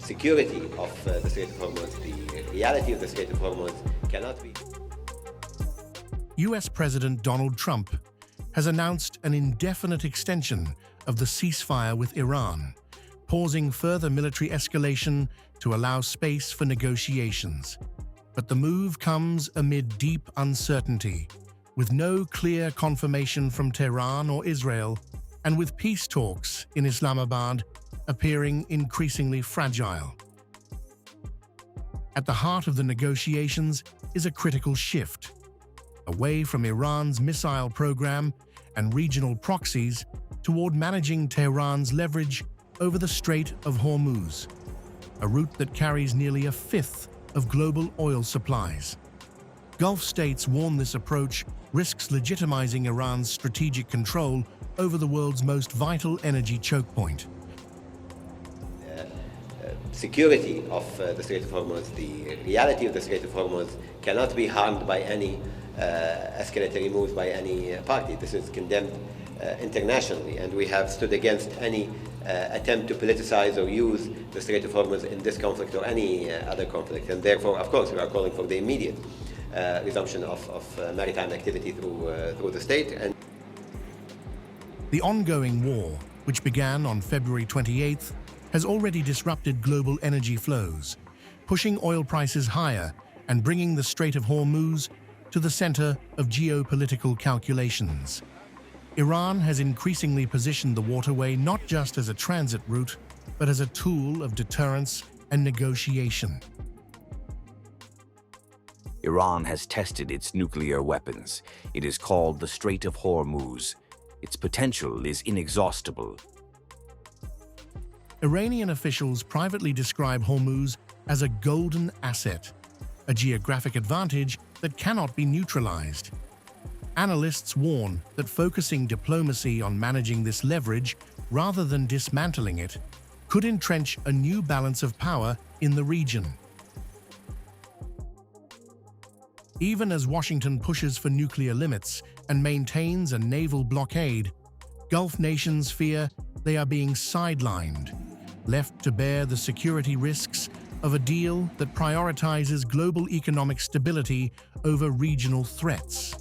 security of the Strait of Hormuz, the reality of the Strait of Hormuz cannot be. U.S. President Donald Trump has announced an indefinite extension of the ceasefire with Iran, pausing further military escalation to allow space for negotiations. But the move comes amid deep uncertainty, with no clear confirmation from Tehran or Israel, and with peace talks in Islamabad appearing increasingly fragile. At the heart of the negotiations is a critical shift, away from Iran's missile program and regional proxies toward managing Tehran's leverage over the Strait of Hormuz, a route that carries nearly a fifth of global oil supplies. Gulf states warn this approach risks legitimizing Iran's strategic control over the world's most vital energy choke point. Security of the Strait of Hormuz, the reality of the Strait of Hormuz cannot be harmed by any escalatory moves by any party. This is condemned internationally, and we have stood against any attempt to politicize or use the Strait of Hormuz in this conflict or any other conflict. And therefore, of course, we are calling for the immediate resumption of maritime activity through the state. And the ongoing war, which began on February 28th, has already disrupted global energy flows, pushing oil prices higher and bringing the Strait of Hormuz to the center of geopolitical calculations. Iran has increasingly positioned the waterway not just as a transit route, but as a tool of deterrence and negotiation. Iran has tested its nuclear weapons. It is called the Strait of Hormuz. Its potential is inexhaustible. Iranian officials privately describe Hormuz as a golden asset, a geographic advantage that cannot be neutralized. Analysts warn that focusing diplomacy on managing this leverage rather than dismantling it could entrench a new balance of power in the region. Even as Washington pushes for nuclear limits and maintains a naval blockade, Gulf nations fear they are being sidelined, left to bear the security risks of a deal that prioritizes global economic stability over regional threats.